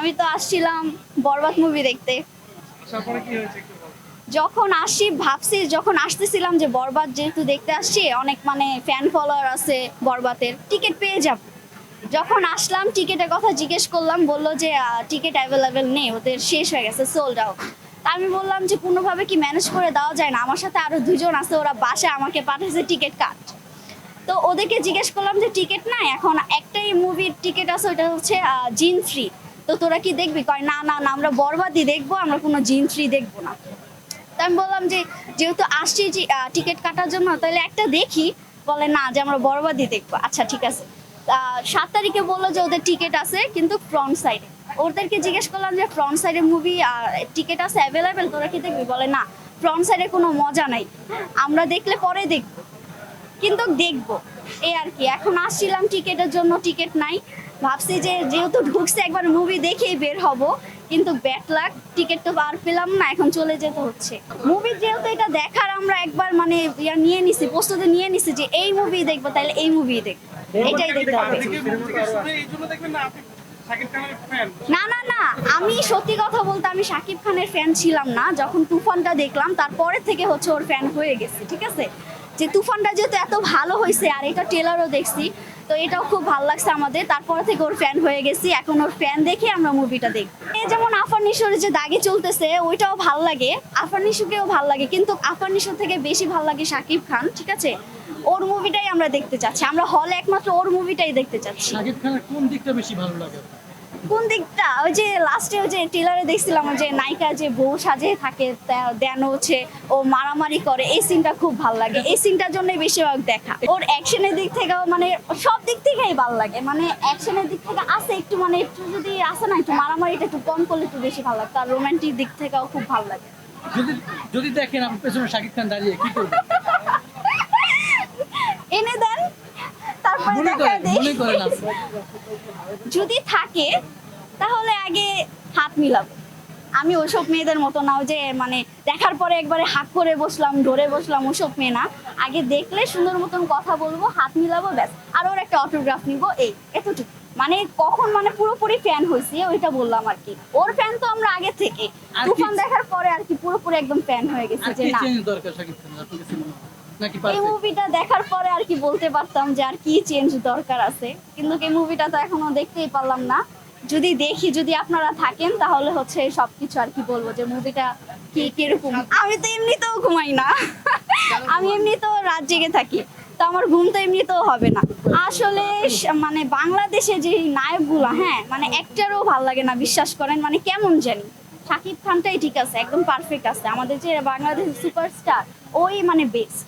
আমি তো আসছিলাম বরবাদ মুভি দেখতে। আসার পরে কি হয়েছে একটু বলো। যখন আসি ভাবছি, যখন আসতেছিলাম যে বরবাদ যেহেতু দেখতে আসছি, অনেক মানে ফ্যান ফলোয়ার আছে বরবাদের, টিকিট পেয়ে যাব। যখন আসলাম টিকিটের কথা জিজ্ঞেস করলাম, বললো যে টিকিট অ্যাভেলেবেল নেই, ওদের শেষ হয়ে গেছে, সোল্ড আউট। আমি বললাম যে কোনোভাবে কি ম্যানেজ করে দেওয়া যায় না, আমার সাথে আরো দুজন আছে, ওরা বাসায় আমাকে পাঠিয়েছে টিকিট কাট। তো ওদেরকে জিজ্ঞেস করলাম যে টিকিট নাই, এখন একটাই মুভির টিকিট আছে, ওটা হচ্ছে জিন ফ্রি। তো তোরা কি দেখবি? কয় না না না, আমরা বরবাদই দেখবো, আমরা কোনো জিন ফ্রি দেখবো না। তো আমি বললাম যে যেহেতু আসছি টিকিট কাটার জন্য, তাহলে একটা দেখি। বলে না, যে আমরা বরবাদই দেখবো। আচ্ছা ঠিক আছে। 7 তারিখে বললো যে ওদের টিকিট আছে, কিন্তু ফ্রন্ট সাইডে। ওদেরকে জিজ্ঞেস করলাম যে ফ্রন্ট সাইডে মুভি টিকিট আছে অ্যাভেলেবেল, তোরা কি দেখবি? বলে না, ফ্রন্ট সাইডে কোনো মজা নাই, আমরা দেখলে পরে দেখবো, কিন্তু দেখবো এই আর কি। এখন আসছিলাম টিকিটের জন্য, টিকিট নাই। ভাবছি যে যেহেতু ঢুকছে একবার মুভি দেখেই বের হব, কিন্তু ব্যাড লাক, টিকিট তো আর পেলাম না, এখন চলে যেতে হচ্ছে। মুভি যেহেতু এটা দেখার আমরা একবার মানে নিয়ে নিছি, প্রস্তুতি নিয়ে নিছি যে এই মুভি দেখবো, তাহলে এই মুভি দেখবো, এটাই দেখতে হবে। আজকে মুভি থেকে শুনে এই জন্য দেখবেন না আপনি শাকিব খানের ফ্যান? না না না, আমি সত্যি কথা বলতে আমি শাকিব খানের ফ্যান ছিলাম না। যখন তুফানটা দেখলাম তারপরে থেকে হচ্ছে ওর ফ্যান হয়ে গেছি, ঠিক আছে। যে তুফানটা যেহেতু এত ভালো হয়েছে, আর এটা ট্রেলারও দেখছি, তো এটাও খুব ভালো লাগছে আমাদের, তারপরে থেকে ওর ফ্যান হয়ে গেছি। এখন ওর ফ্যান দেখে আমরা মুভিটা দেখি। যেমন আফার নিশোর যে দাগে চলতেছে, ওইটাও ভালো লাগে, আফার নিশোকেও ভালো লাগে, কিন্তু আফার নিশো থেকে বেশি ভালো লাগে শাকিব খান, ঠিক আছে। ওর মুভিটাই আমরা দেখতে চাচ্ছি, আমরা হলে একমাত্র ওর মুভিটাই দেখতে চাচ্ছি। শাকিব খানের কোন দিকটা বেশি ভালো লাগে? কোন দিকটা? ওই যে লাস্টে ওই যে ট্রেলারে দেখছিলাম, ওই যে নায়িকা যে বউ সাজে থাকে, দেন হচ্ছে ও মারামারি করে, এই সিনটা খুব ভালো লাগে, এই সিনটার জন্যই বেশিরভাগ দেখা। ওর অ্যাকশনের দিক থেকেও মানে সব দিক থেকেই ভালো লাগে, মানে অ্যাকশনের দিক থেকে আছে একটু, মানে একটু যদি আসে না, একটু মারামারিটা একটু কম করলে একটু বেশি ভালো লাগে। তার রোমান্টিক দিক থেকেও খুব ভালো লাগে। যদি যদি দেখেন আপনার পেছনে শাকিব খান দাঁড়িয়ে কি করবেন? এনে দেন, তারপরে মনে দেখা করেন দেয়। মনে করেন আপনি। যদি থাকে তাহলে আগে হাত মিলাবো। আমি ওসব মেয়েদের মতো না, ওই যে মানে দেখার পরে একবারে হাত করে বসলাম, ধরে বসলাম, ওসব মেয়ে না। আগে দেখলে সুন্দর মতন কথা বলবো, হাত মিলাবো, ব্যাস। আর ওর একটা অটোগ্রাফ নিবো, এই এতটুকু। মানে কখন মানে পুরোপুরি ফ্যান হয়েছি ওইটা বললাম আর কি। ওর ফ্যান তো আমরা আগে থেকে, আর কি- তুফান দেখার পরে আর কি পুরোপুরি একদম ফ্যান হয়ে গেছে আর যে কি না। চেঞ্জ দরকার শাকিব খানের আপনার কাছে মনে হয়? নাকি এই পারফেক্ট? মুভিটা দেখার পরে আর কি বলতে পারতাম যে আর কি চেঞ্জ দরকার আছে, কিন্তু এই মুভিটা তো এখনো দেখতেই পারলাম না। যদি দেখি, যদি আপনারা থাকেন, তাহলে হচ্ছে সবকিছু আর কি বলবো যে মুভিটা কি কিরকম। আমি তো এমনিতেও ঘুমাই না, আমি এমনিতেও রাত জেগে থাকি, তো আমার ঘুম তো এমনিতেও হবে না। আসলে মানে বাংলাদেশে যে নায়কগুলো, হ্যাঁ মানে একটারও ভাল লাগে না, বিশ্বাস করেন, মানে কেমন জানি। শাকিব খানটাই ঠিক আছে, একদম পারফেক্ট আছে, আমাদের যে বাংলাদেশের সুপারস্টার, ওই মানে বেস্ট।